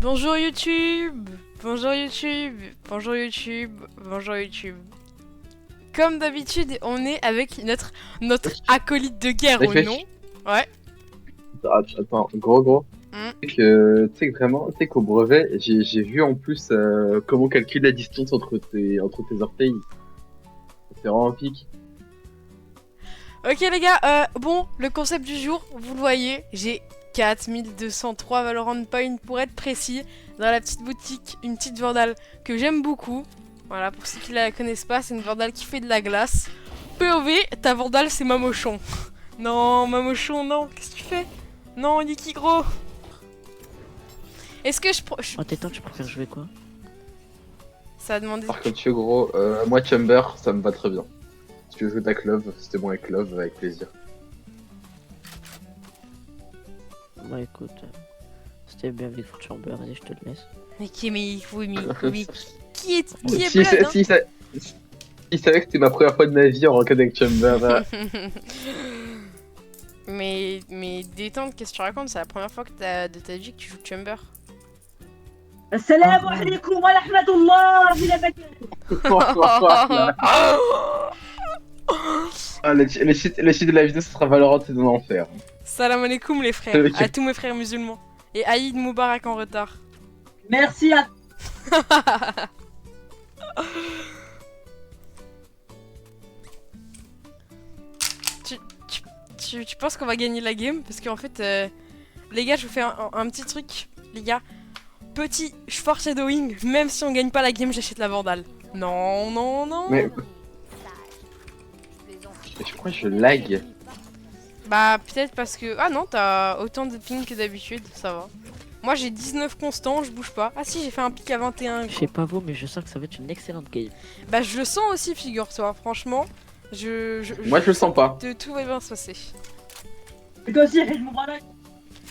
Bonjour YouTube. Bonjour YouTube. Bonjour YouTube. Bonjour YouTube. Comme d'habitude, on est avec notre acolyte de guerre ou non. Ouais. Attends, gros. Tu sais que vraiment, tu sais qu'au brevet, j'ai vu en plus comment calculer la distance entre tes orteils. C'est vraiment pique. Ok les gars, bon, le concept du jour, vous le voyez, j'ai 4203 Valorant Points pour être précis, dans la petite boutique, une petite Vandale que j'aime beaucoup. Voilà, pour ceux qui la connaissent pas, c'est une Vandale qui fait de la glace. POV, ta Vandale c'est Mamochon. Non, Mamochon, non, qu'est-ce que tu fais? Non, Niki gros. Est-ce que je... Oh t'éteins, tu préfères jouer quoi? Ça a demandé... Par contre, tu es gros, moi Chamber, ça me va très bien. Si tu veux jouer ta Clove, c'était bon avec Clove, avec plaisir. Bah écoute, c'était bien avec Chamber, vas-y je te le laisse. Mais qui est Si Blood, hein? il savait que c'était ma première fois de ma vie en ranked avec Chamber. mais détente, qu'est-ce que tu racontes? C'est la première fois que de ta vie que tu joues Chamber. السلام عليكم ورحمة الله وبركاته. Ah, le shit de la vidéo, ce sera Valorant et dans l'enfer. Salam alaikum les frères, à tous mes frères musulmans. Et Aïd Moubarak en retard. Merci à tu penses qu'on va gagner la game? Parce qu'en fait, les gars, je vous fais un petit truc. Les gars, petit foreshadowing, même si on gagne pas la game, j'achète la Vandale. Non, non, non. Mais je crois que je lag. Bah, peut-être parce que... Ah non, t'as autant de ping que d'habitude, ça va. Moi, j'ai 19 constants, je bouge pas. Ah si, j'ai fait un pic à 21. Je sais pas vous, mais je sens que ça va être une excellente game. Bah, je le sens aussi, figure-toi. Franchement, Moi, je le sens pas. Tout va bien se passer. Et toi aussi, Eid Moubarak.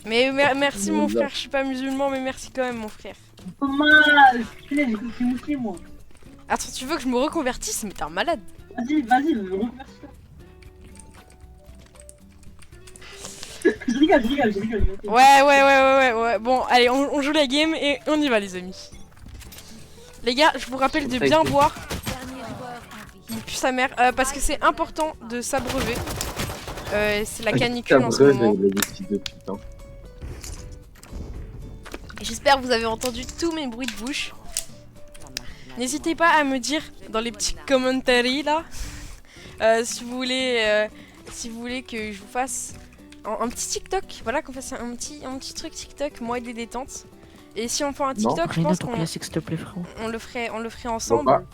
Mais merci mon frère, je suis pas musulman, mais merci quand même mon frère. Comment je suis musulman moi. Attends, tu veux que je me reconvertisse? Mais t'es un malade. Vas-y, remercie-toi. Je rigole. Ouais. Bon, allez, on joue la game et on y va les amis. Les gars, je vous rappelle de bien boire. Il pue sa mère, parce que c'est important de s'abreuver. C'est la canicule en ce moment. J'espère que vous avez entendu tous mes bruits de bouche. N'hésitez pas à me dire dans les petits commentaires là si vous voulez que je vous fasse un petit TikTok. Voilà, qu'on fasse un petit truc TikTok, moi et des détentes. Et si on fait un TikTok, je pense qu'on classique, s'il te plaît, frérot. on le ferait ensemble.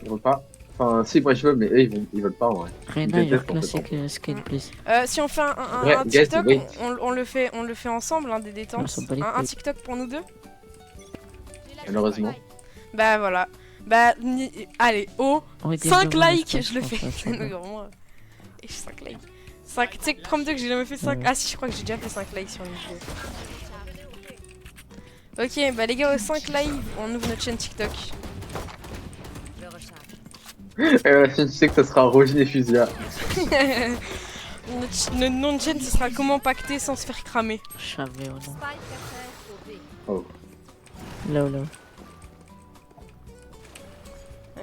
Je veux pas. Enfin, si, moi je veux, mais eux ils veulent pas en vrai. Reyna, your classique skate, please. Si on fait un Guys, TikTok, wait. on le fait ensemble, hein, des détentes. Un TikTok pour nous deux. Malheureusement. Bah voilà. Bah allez, 5 likes, je le fais. 5 likes. 5, tu sais que prompte que j'ai jamais fait 5. Ah si, je crois que j'ai déjà fait 5 likes sur une vidéo. Ok, bah les gars, aux 5 likes, on ouvre notre chaîne TikTok. Tu sais que ça sera Rogine et Fusia. Notre nom de chaîne, ce sera comment pacter sans se faire cramer. Jamais, oh non. Oh. Là.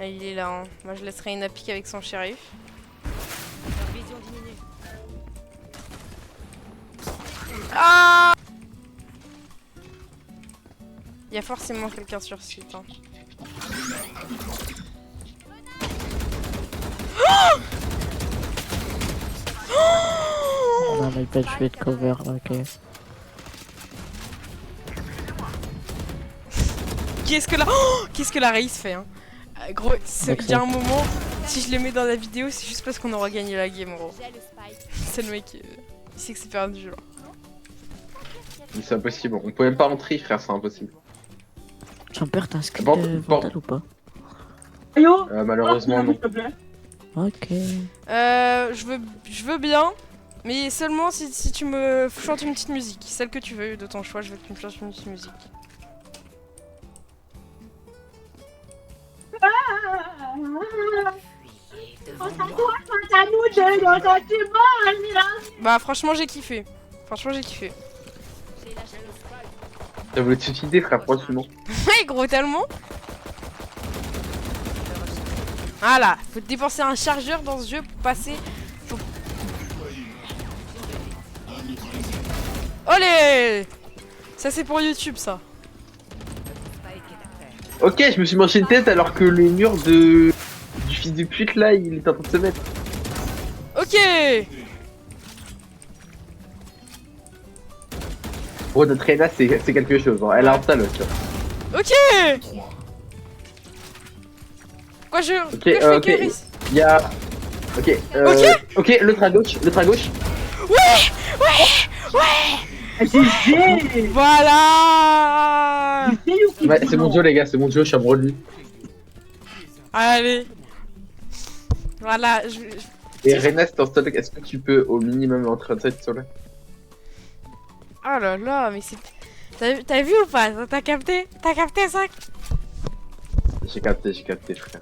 Ah, il est là, hein. Moi je laisserai une pique avec son shérif. Ah! Il y a forcément quelqu'un sur site. Hein. Non, mais pas je vais te cover, ok. Qu'est-ce que la race fait hein? Gros, il y a un moment, si je les mets dans la vidéo, c'est juste parce qu'on aura gagné la game, gros. C'est le mec, il sait que c'est perdu, genre. Mais c'est impossible, on peut même pas rentrer, frère, c'est impossible. Chamber, t'as un skin Bon, de Vandal ou pas? Ayo. Malheureusement, non. S'il te plaît. Ok. Je veux bien, mais seulement si tu me chantes une petite musique. Celle que tu veux, de ton choix, je veux que tu me chantes une petite musique. Devant moi. Bah franchement j'ai kiffé. T'as voulu te suicider, frère, franchement. Ouais, gros, tellement. Voilà, faut dépenser un chargeur dans ce jeu pour passer. Olé! Ça, c'est pour YouTube, ça. Ok, je me suis mangé une tête alors que le mur du fils de pute là, il est en train de se mettre. Ok! Bro, notre Reyna, c'est quelque chose. Hein. Elle a un talent, tu vois. Ok! Quoi, je Ok, que je fais ok. que Iris. Il y a. Ok, ok, l'autre à gauche, l'autre à gauche. GG. Voilà! Ouais, c'est mon duo, les gars, c'est mon duo, je suis amoureux de lui. Allez. Voilà, Et Reyna, c'est en stock, est-ce que tu peux au minimum entrer en cette là? Oh là là, mais c'est... T'as vu ou pas? T'as capté? T'as capté ça? J'ai capté, frère.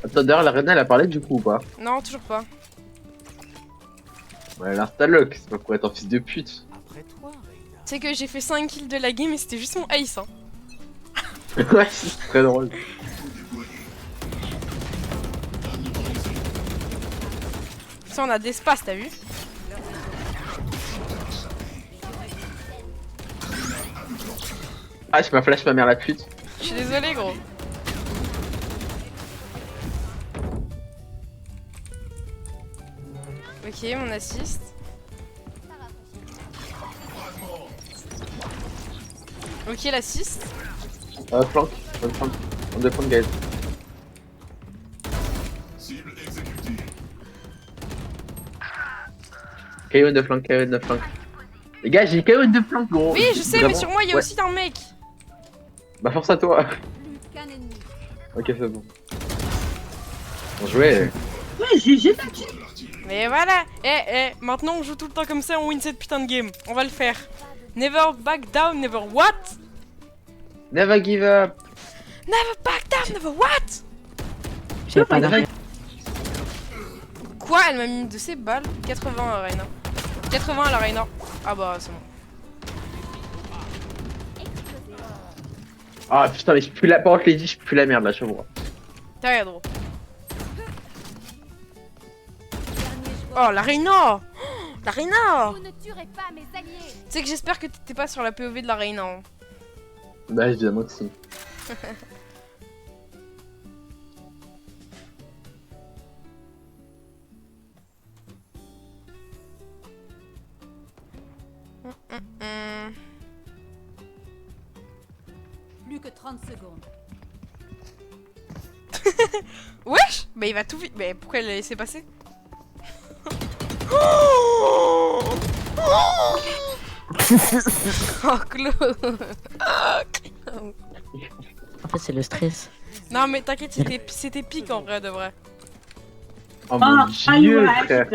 Attends, d'ailleurs, la Reyna, elle a parlé du coup ou pas? Non, toujours pas. Ouais, elle a un staloc, c'est pas pour être un fils de pute. Tu sais que j'ai fait 5 kills de la game et c'était juste mon ace, hein. Ouais, c'est très drôle. Ça, on a d'espace, t'as vu? Ah, je m'as flash ma mère la pute. Je suis désolé, gros. Ok, mon assist. Ok, l'assist. Flank, on défend guys. KO de flank, KO de flank. Les gars, j'ai KO de flank, gros. Oui, je sais, mais sur moi, il y a aussi un mec. Bah, force à toi. Ok, c'est bon. Bon joué. Ouais, GG, t'as tué. Mais voilà. Maintenant, on joue tout le temps comme ça, on win cette putain de game. On va le faire. Never back down, never what? Never give up. Never back down, never what? J'ai pas d'arrêt. Quoi? Elle m'a mis une de ses balles. 80 à Reina. 80 à la Reina. Ah bah, c'est bon. Ah putain, mais je pue la porte, les dit, je pue la merde là, je vois. T'as gros. Oh, la Reina! Oh, la Reina! Vous ne tuerez pas mes alliés. Tu sais que j'espère que t'étais pas sur la POV de la Reina. Hein. Bah, évidemment que si. Plus que 30 secondes. Wesh! Bah il va tout vite. Mais pourquoi elle l'a laissé passer? Oh, Claude! En fait, c'est le stress. Non mais t'inquiète, c'était pique en vrai de vrai. Oh Ah, mon dieu, ouais, frère.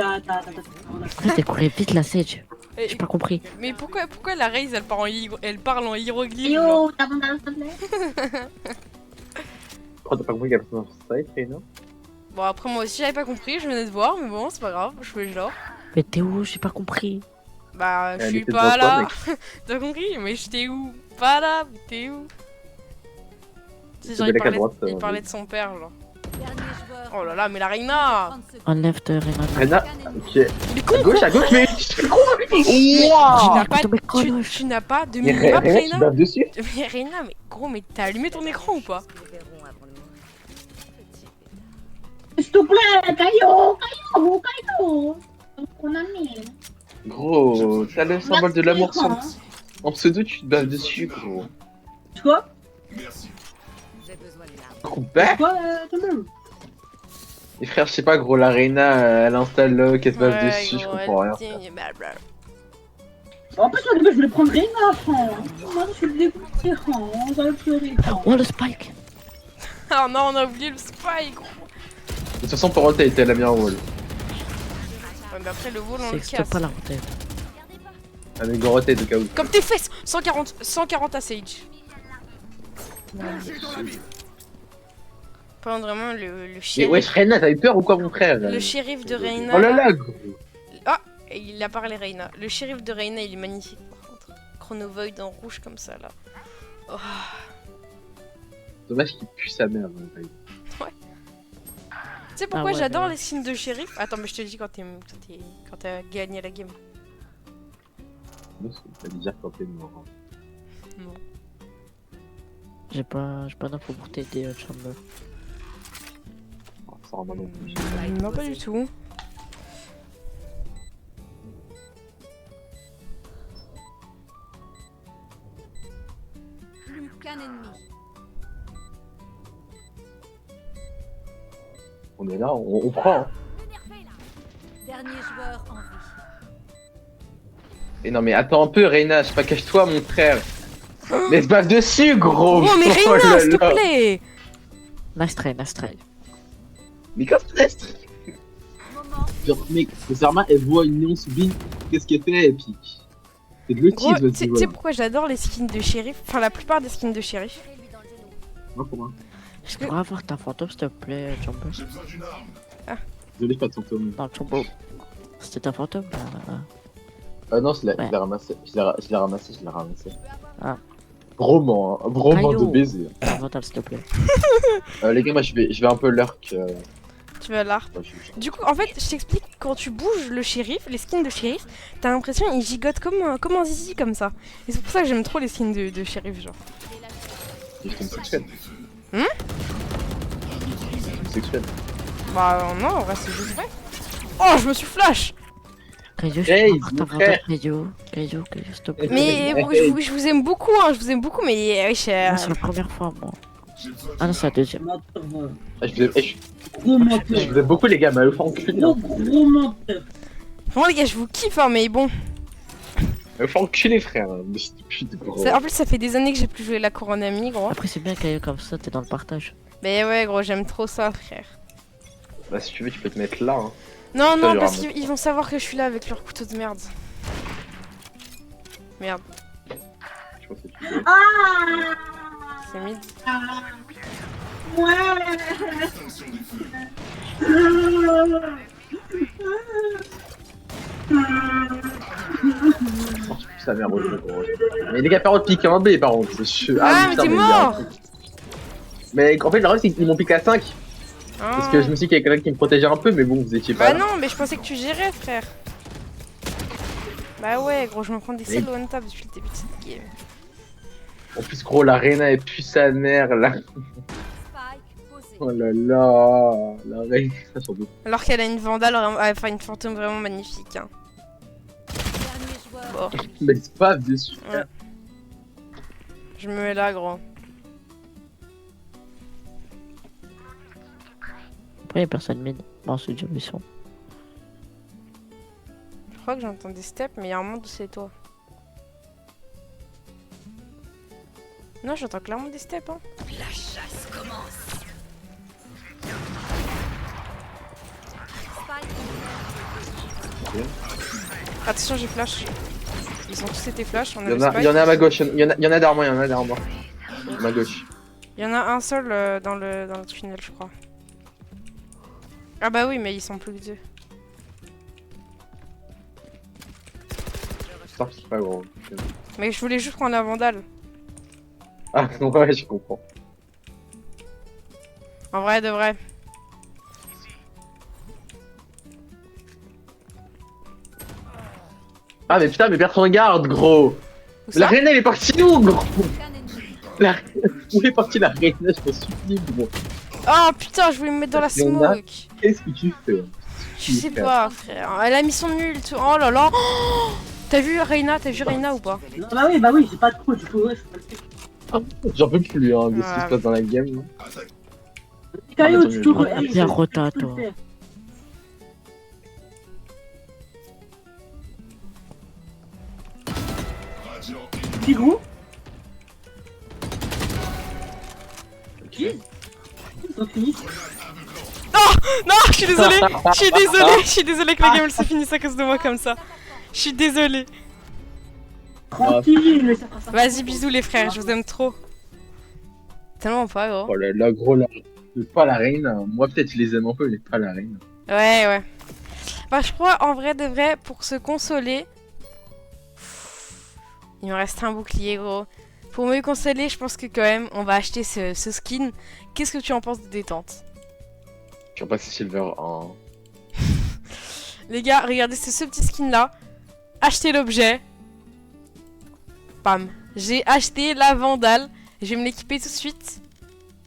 Pourquoi t'es couru vite la Sage? Et- J'ai pas compris. mais pourquoi la Raze elle parle en hiéroglyphe? genre Yo, t'as mon s'il te plaît. Oh, t'as pas compris qu'elle a besoin de ça, Reyna? Bon après moi aussi j'avais pas compris, je venais de voir, mais bon c'est pas grave, je fais genre. Mais t'es où? J'ai pas compris. Bah je Elle suis était pas devant toi, là. T'as compris? Mais j'étais où? Pas là, mais t'es où? C'est genre bel à droite, il parlait de son père genre. Dernier joueur. Oh là là mais la Reina! 30 secondes. Enlève de Renan. Reyna, ok. Il est con, À gauche, mais. Tu n'as pas, Tomber coloche. tu n'as pas de Mais minimap, Reyna, tu Reina? baves dessus? Mais Reina, mais gros, mais t'as allumé ton écran ou pas? S'il te plaît, Caillou, Caillou. Mon ami. Gros, t'as le symbole de l'amour Merci, sans. En pseudo, tu te baves dessus, gros. Quoi? J'ai besoin de l'arme. Gros, bah. Quoi, tout le monde? Et frère, je sais pas, gros, la Reyna, elle installe là, qu'elle se bave Ouais, dessus, je gros, comprends rien. elle- blablabla. En plus, moi, je voulais prendre Reyna, frère. Moi, je suis dégoûté, frère. On va pleurer, frère. Oh le spike! Ah non, on a oublié le spy, gros. De toute façon, pour elle, t'as été la meilleure wall. Ouais, mais après, le vol, on Ça le existe casse. pas la routine. Ah, mais gros, roté de cas où. Comme tes fesses 140 à Sage. Pas vraiment le Mais shérif. wesh, Reyna, t'as eu peur ou quoi, mon frère? Le shérif de Reina. Oh là là, gros. Et il a parlé Reina. Le shérif de Reina, il est magnifique par contre. Chrono Void en rouge comme ça là. Dommage qu'il pue sa mère. Donc, Tu sais pourquoi Ah ouais, j'adore mais- les skins de shérif? Attends, mais je te dis quand t'as gagné la game. moi, ça veut dire quand t'es mort. Non. J'ai pas d'infos pour t'aider, Chamber. Ça rend moi non plus. Non, pas du tout. Plus qu'un ennemi. On est là, on prend. Hein. Dernier joueur en vie. Et non, mais attends un peu, Reina, je sais pas, cache-toi, mon frère. Laisse pas dessus, gros. Oh, mais Oh Reina, là s'il te là. plaît! Nice try, nice try. Mais qu'est-ce que c'est? Moment. Genre, mec, sincèrement, elle voit une nuance bing, qu'est-ce qu'elle fait, et puis. C'est de Gros, l'autisme, tu sais pourquoi j'adore les skins de shérif? Enfin, la plupart des skins de shérif. Lui dans le genou. Moi, pour moi. Je pourrais avoir ta fantôme, s'il te plaît, Chamber. Désolé, pas de fantôme. Non, Chamber. C'était ta fantôme, là. Non, je l'ai Ouais. ramassé. Je l'ai ramassé. Ah. Vraiment, hein, vraiment Aïe, de oh. baiser. Ta fantôme, s'il te plaît. Les gars, moi, je vais un peu lurk. Tu vas là. Du coup, en fait, je t'explique, quand tu bouges le shérif, les skins de shérif, t'as l'impression qu'ils gigotent comme un zizi comme ça. Et c'est pour ça que j'aime trop les skins de shérif, genre. Je suis sexuel. Sexuel. Bah non, en vrai, c'est juste vrai. Oh, je me suis flash! Kaiju, Hey, je peux avoir ta mon fantôme, frère. Kaiju, s'il te plaît. Mais je vous aime beaucoup, hein, je vous aime beaucoup, mais wesh, Moi, c'est la première fois, moi. Ah non, c'est la deuxième. Menteur, Ah, je gros menteur. vous aime beaucoup, les gars, mais le enculé. Gros menteur. Vraiment, les gars, je vous kiffe, hein, mais bon. Me fait enculer, frère. Mais putain, gros. En plus, ça fait des années que j'ai plus joué la couronne amie, gros. Après, c'est bien Kaiju comme ça, t'es dans le partage. Mais ouais, gros, j'aime trop ça, frère. Bah, si tu veux, tu peux te mettre là. Hein. Non, Ça, non, il y parce aura qu'ils vont savoir que je suis là avec leur couteau de merde. Merde, Je pense que tu peux. Ah c'est mid. Ouais. Ça mère, gros. Mais les gars, par contre, piqué en B, par contre. Ah, mais putain, t'es il y a un mort. truc. Mais en fait, le problème, c'est qu'ils m'ont piqué à 5. Parce que je me suis dit qu'il y avait quelqu'un qui me protégeait un peu, mais bon, vous étiez pas Bah là. non, mais je pensais que tu gérais, frère. Bah ouais, gros, je me prends des salles one tap depuis le début de cette game. En plus, gros, la Reina, elle pue sa mère, là. Spike posé. Oh là là, la Reina, sur deux. Alors qu'elle a une vandale, enfin une fantôme vraiment magnifique. Hein. Dernier joueur. Bon, Mais c'est pas dessus. ouais. Je me mets là, gros. Après, y'a personne mid. Bon, c'est déjà mission. Je crois que j'entends des steps, mais il y a un monde où c'est toi. Non, j'entends clairement des steps, hein. Spike. Attention, j'ai flash. Ils ont tous été flash, on a Il y le en a, spike. il y en a à ma gauche, il y en a derrière moi, À ma gauche. Il y en a un seul dans le tunnel, je crois. Ah bah oui, mais ils sont plus que deux. Ça, c'est pas gros. Mais je voulais juste prendre la vandale. Ah, ouais, je comprends. En vrai, de vrai. Ah, mais putain, mais personne regarde, gros. Où La ça Reina, elle est partie où, gros? Aucun ennemi. La... Où est partie la Reina? Je me supplie, gros. Oh putain, je voulais me mettre dans la Il y en a. smoke. Qu'est-ce que tu fais? Je sais pas, frère. Elle a mis son ult. Oh là là. Oh, t'as vu Reina ou pas? Non, bah oui, j'ai pas de coup, du coup, ouais, je peux pas le faire. J'en peux plus, hein, de ce qui Ouais. se passe dans la game. Là. Caillou, attends, tu mais tournes. je- Bien rota, toi. Petit gros. Qui? Ils ont fini. Non, je suis désolée. Je suis désolée que la game elle se finisse à cause de moi comme ça. Je suis désolée. Tranquille, mais ça fera ça. Vas-y, bisous les frères, je vous aime trop. Tellement pas, gros. Oh là là, gros, là. Pas la Reine. Moi, peut-être, je les aime un peu, mais pas la Reine. Ouais, ouais. Bah, je crois, en vrai de vrai, pour se consoler, il me reste un bouclier, gros. Pour me consoler, je pense que quand même, on va acheter ce skin. Qu'est-ce que tu en penses de détente? Je sais pas si Silver en. Les gars, regardez, c'est ce petit skin là. Achetez l'objet. Pam. J'ai acheté la Vandale. Je vais me l'équiper tout de suite.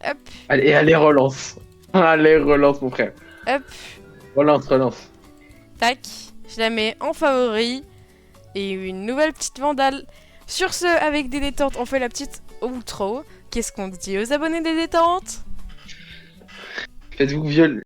Hop, Allez, relance. Allez, relance, mon frère. hop, Relance. tac. Je la mets en favori. Et une nouvelle petite Vandale. Sur ce, avec des détentes, on fait la petite outro. Qu'est-ce qu'on dit aux abonnés des détentes? Faites-vous violer.